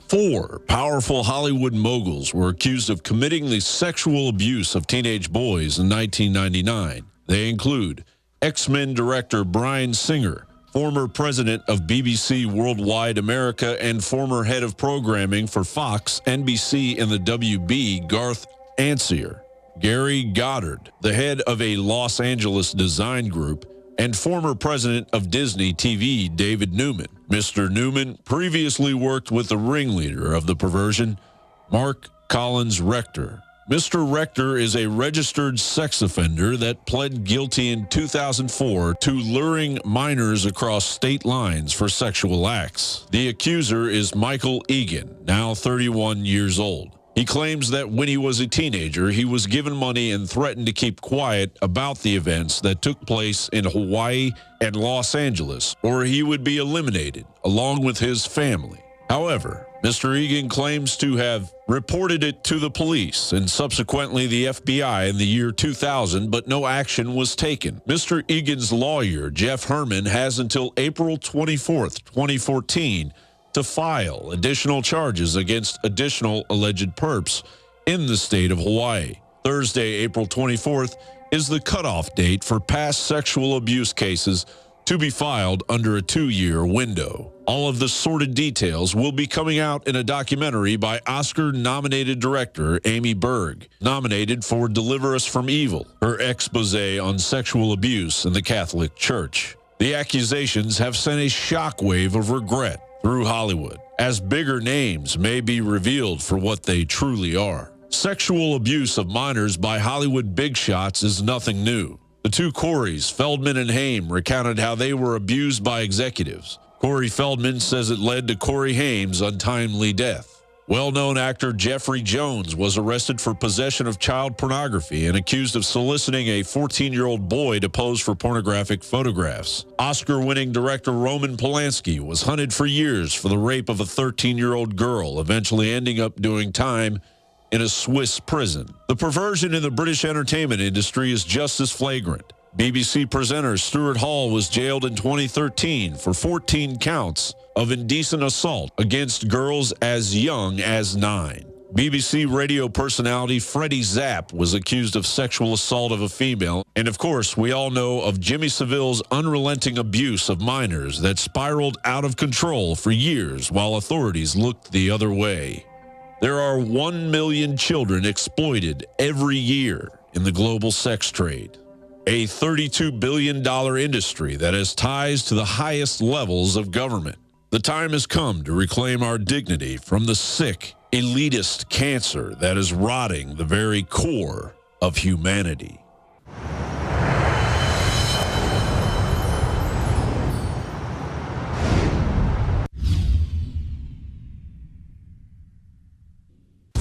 4 powerful Hollywood moguls were accused of committing the sexual abuse of teenage boys in 1999. They include X-Men director Bryan Singer, former president of BBC Worldwide America and former head of programming for Fox, NBC, and the WB, Garth Ancier; Gary Goddard, the head of a Los Angeles design group; and former president of Disney TV, David Newman. Mr. Newman previously worked with the ringleader of the perversion, Mark Collins Rector. Mr. Rector is a registered sex offender that pled guilty in 2004 to luring minors across state lines for sexual acts. The accuser is Michael Egan, now 31 years old. He claims that when he was a teenager, he was given money and threatened to keep quiet about the events that took place in Hawaii and Los Angeles, or he would be eliminated, along with his family. However, Mr. Egan claims to have reported it to the police and subsequently the FBI in the year 2000, but no action was taken. Mr. Egan's lawyer, Jeff Herman, has until April 24th, 2014, to file additional charges against additional alleged perps in the state of Hawaii. Thursday, April 24th, is the cutoff date for past sexual abuse cases to be filed under a 2-year window. All of the sordid details will be coming out in a documentary by Oscar-nominated director Amy Berg, nominated for Deliver Us from Evil, her expose on sexual abuse in the Catholic Church. The accusations have sent a shockwave of regret through Hollywood, as bigger names may be revealed for what they truly are. Sexual abuse of minors by Hollywood big shots is nothing new. The two Coreys, Feldman and Haim, recounted how they were abused by executives. Corey Feldman says it led to Corey Haim's untimely death. Well-known actor Jeffrey Jones was arrested for possession of child pornography and accused of soliciting a 14-year-old boy to pose for pornographic photographs. Oscar-winning director Roman Polanski was hunted for years for the rape of a 13-year-old girl, eventually ending up doing time in a Swiss prison. The perversion in the British entertainment industry is just as flagrant. BBC presenter Stuart Hall was jailed in 2013 for 14 counts of indecent assault against girls as young as 9. BBC radio personality Freddie Zapp was accused of sexual assault of a female. And of course, we all know of Jimmy Savile's unrelenting abuse of minors that spiraled out of control for years while authorities looked the other way. There are 1 million children exploited every year in the global sex trade, a $32 billion industry that has ties to the highest levels of government. The time has come to reclaim our dignity from the sick, elitist cancer that is rotting the very core of humanity.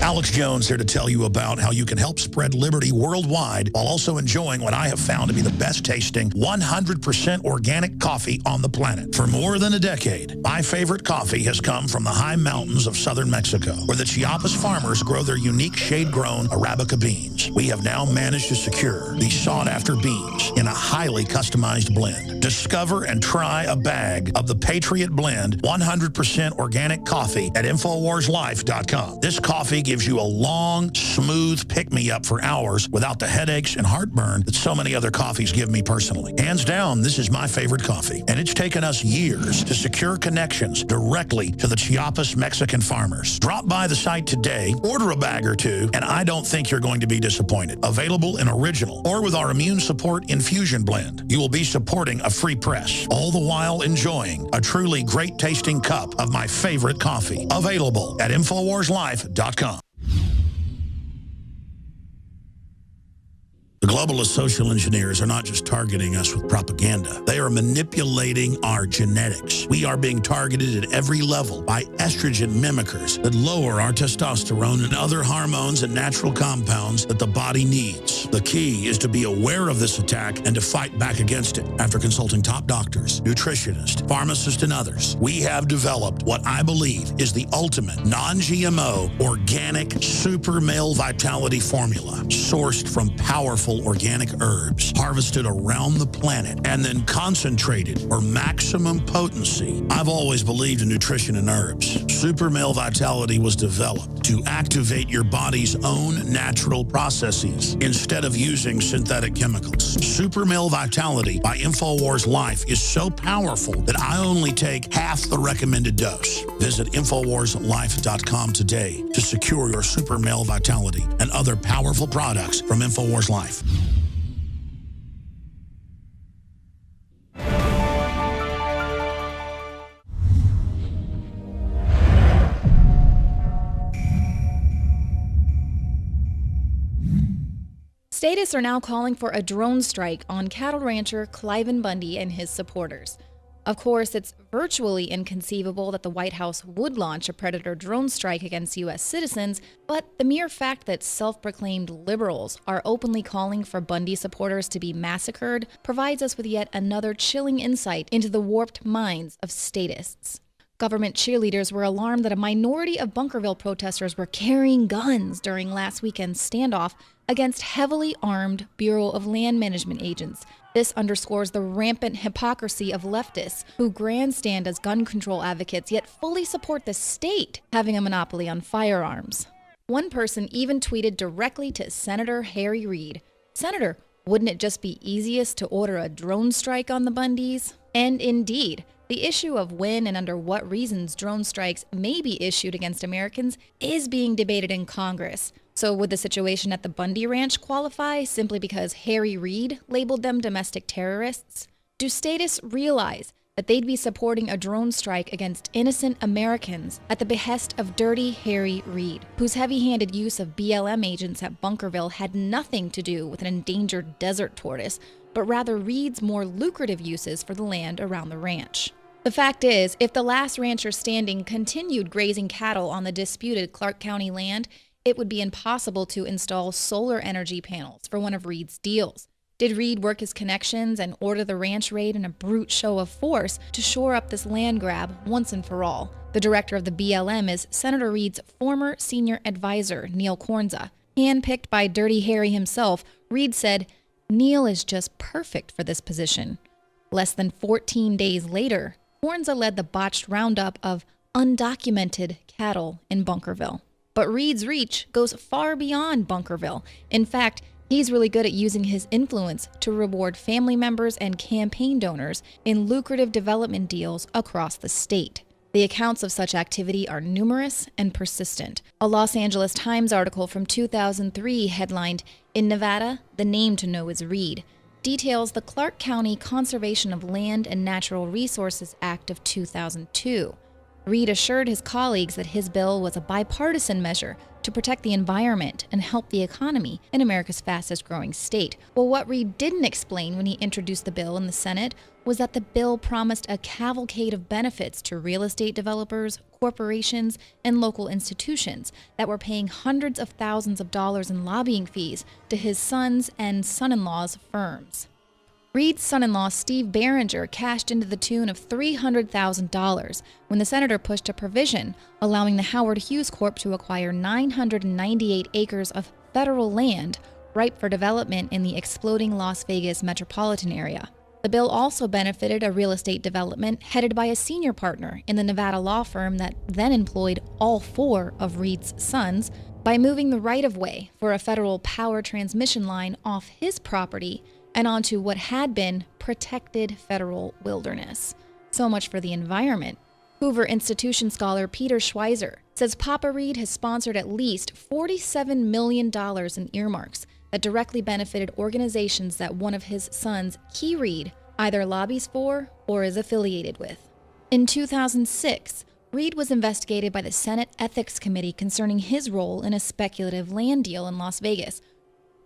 Alex Jones here to tell you about how you can help spread liberty worldwide while also enjoying what I have found to be the best tasting 100% organic coffee on the planet. For more than a decade, my favorite coffee has come from the high mountains of southern Mexico, where the Chiapas farmers grow their unique shade-grown Arabica beans. We have now managed to secure these sought-after beans in a highly customized blend. Discover and try a bag of the Patriot Blend 100% organic coffee at InfoWarsLife.com. This coffee gives you a long, smooth pick-me-up for hours without the headaches and heartburn that so many other coffees give me personally. Hands down, this is my favorite coffee, and it's taken us years to secure connections directly to the Chiapas Mexican farmers. Drop by the site today, order a bag or two, and I don't think you're going to be disappointed. Available in original or with our immune support infusion blend. You will be supporting a free press, all the while enjoying a truly great-tasting cup of my favorite coffee. Available at InfoWarsLife.com. The globalist social engineers are not just targeting us with propaganda. They are manipulating our genetics. We are being targeted at every level by estrogen mimickers that lower our testosterone and other hormones and natural compounds that the body needs. The key is to be aware of this attack and to fight back against it. After consulting top doctors, nutritionists, pharmacists, and others, we have developed what I believe is the ultimate non-GMO organic super male vitality formula, sourced from powerful organic herbs harvested around the planet and then concentrated for maximum potency. I've always believed in nutrition and herbs. Super Male Vitality was developed to activate your body's own natural processes instead of using synthetic chemicals. Super Male Vitality by INFOWARS Life is so powerful that I only take half the recommended dose. Visit INFOWARSLife.com today to secure your Super Male Vitality and other powerful products from INFOWARS Life. Statists are now calling for a drone strike on cattle rancher Cliven Bundy and his supporters. Of course, it's virtually inconceivable that the White House would launch a predator drone strike against U.S. citizens, but the mere fact that self-proclaimed liberals are openly calling for Bundy supporters to be massacred provides us with yet another chilling insight into the warped minds of statists. Government cheerleaders were alarmed that a minority of Bunkerville protesters were carrying guns during last weekend's standoff against heavily armed Bureau of Land Management agents. This underscores the rampant hypocrisy of leftists who grandstand as gun control advocates yet fully support the state having a monopoly on firearms. One person even tweeted directly to Senator Harry Reid, "Senator, wouldn't it just be easiest to order a drone strike on the Bundys?" And indeed, the issue of when and under what reasons drone strikes may be issued against Americans is being debated in Congress. So would the situation at the Bundy Ranch qualify simply because Harry Reid labeled them domestic terrorists? Do statists realize that they'd be supporting a drone strike against innocent Americans at the behest of Dirty Harry Reid, whose heavy-handed use of BLM agents at Bunkerville had nothing to do with an endangered desert tortoise, but rather Reid's more lucrative uses for the land around the ranch? The fact is, if the last rancher standing continued grazing cattle on the disputed Clark County land, it would be impossible to install solar energy panels for one of Reid's deals. Did Reid work his connections and order the ranch raid in a brute show of force to shore up this land grab once and for all? The director of the BLM is Senator Reid's former senior advisor, Neil Kornza. Handpicked by Dirty Harry himself, Reid said, "Neil is just perfect for this position." Less than 14 days later, Kornza led the botched roundup of undocumented cattle in Bunkerville. But Reid's reach goes far beyond Bunkerville. In fact, he's really good at using his influence to reward family members and campaign donors in lucrative development deals across the state. The accounts of such activity are numerous and persistent. A Los Angeles Times article from 2003 headlined, "In Nevada, the name to know is Reid," details the Clark County Conservation of Land and Natural Resources Act of 2002. Reid assured his colleagues that his bill was a bipartisan measure to protect the environment and help the economy in America's fastest-growing state. Well, what Reid didn't explain when he introduced the bill in the Senate was that the bill promised a cavalcade of benefits to real estate developers, corporations, and local institutions that were paying hundreds of thousands of dollars in lobbying fees to his sons and son-in-law's firms. Reid's son-in-law, Steve Barringer, cashed into the tune of $300,000 when the senator pushed a provision allowing the Howard Hughes Corp to acquire 998 acres of federal land ripe for development in the exploding Las Vegas metropolitan area. The bill also benefited a real estate development headed by a senior partner in the Nevada law firm that then employed all four of Reid's sons by moving the right-of-way for a federal power transmission line off his property and onto what had been protected federal wilderness. So much for the environment. Hoover Institution scholar Peter Schweizer says Papa Reid has sponsored at least $47 million in earmarks that directly benefited organizations that one of his sons, Key Reid, either lobbies for or is affiliated with. In 2006, Reid was investigated by the Senate Ethics Committee concerning his role in a speculative land deal in Las Vegas.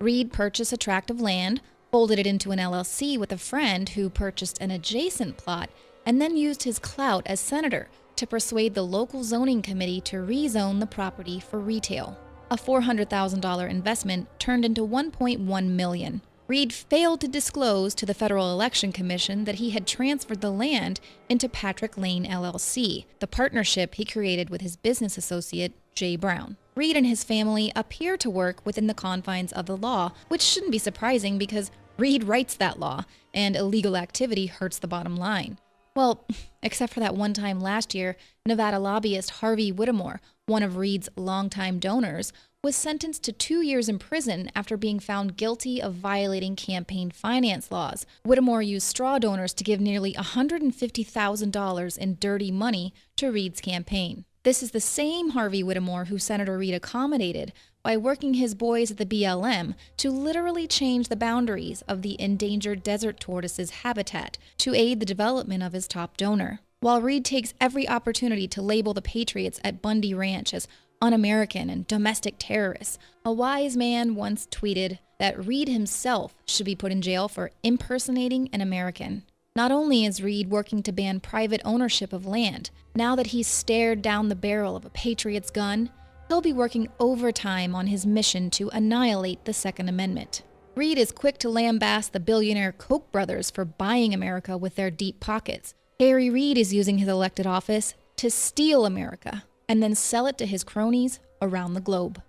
Reid purchased a tract of land, folded it into an LLC with a friend who purchased an adjacent plot, and then used his clout as senator to persuade the local zoning committee to rezone the property for retail. A $400,000 investment turned into $1.1 million. Reid failed to disclose to the Federal Election Commission that he had transferred the land into Patrick Lane LLC, the partnership he created with his business associate, Jay Brown. Reid and his family appear to work within the confines of the law, which shouldn't be surprising because Reid writes that law, and illegal activity hurts the bottom line. Well, except for that one time last year, Nevada lobbyist Harvey Whittemore, one of Reid's longtime donors, was sentenced to 2 years in prison after being found guilty of violating campaign finance laws. Whittemore used straw donors to give nearly $150,000 in dirty money to Reid's campaign. This is the same Harvey Whittemore who Senator Reid accommodated by working his boys at the BLM to literally change the boundaries of the endangered desert tortoise's habitat to aid the development of his top donor. While Reid takes every opportunity to label the patriots at Bundy Ranch as un-American and domestic terrorists, a wise man once tweeted that Reid himself should be put in jail for impersonating an American. Not only is Reid working to ban private ownership of land, now that he's stared down the barrel of a patriot's gun, he'll be working overtime on his mission to annihilate the Second Amendment. Reid is quick to lambaste the billionaire Koch brothers for buying America with their deep pockets. Harry Reid is using his elected office to steal America and then sell it to his cronies around the globe.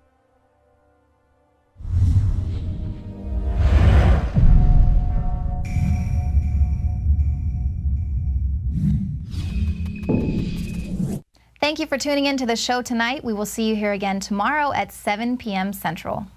Thank you for tuning in to the show tonight. We will see you here again tomorrow at 7 p.m. Central.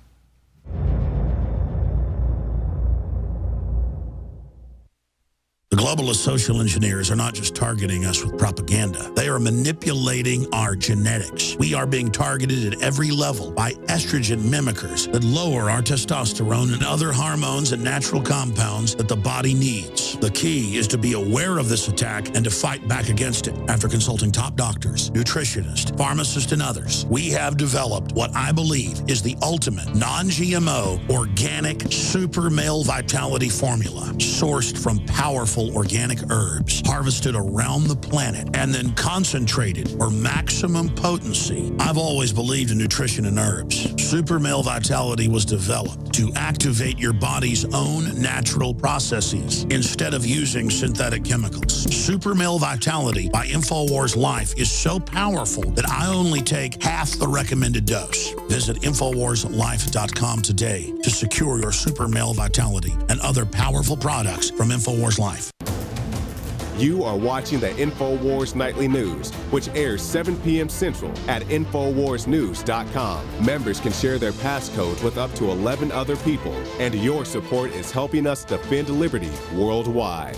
The globalist social engineers are not just targeting us with propaganda. They are manipulating our genetics. We are being targeted at every level by estrogen mimickers that lower our testosterone and other hormones and natural compounds that the body needs. The key is to be aware of this attack and to fight back against it. After consulting top doctors, nutritionists, pharmacists, and others, we have developed what I believe is the ultimate non-GMO organic super male vitality formula sourced from powerful organic herbs harvested around the planet and then concentrated for maximum potency. I've always believed in nutrition and herbs. Super Male Vitality was developed to activate your body's own natural processes instead of using synthetic chemicals. Super Male Vitality by INFOWARS Life is so powerful that I only take half the recommended dose. Visit InfoWarsLife.com today to secure your Super Male Vitality and other powerful products from INFOWARS Life. You are watching the InfoWars Nightly News, which airs 7 p.m. Central at InfoWarsNews.com. Members can share their passcodes with up to 11 other people, and your support is helping us defend liberty worldwide.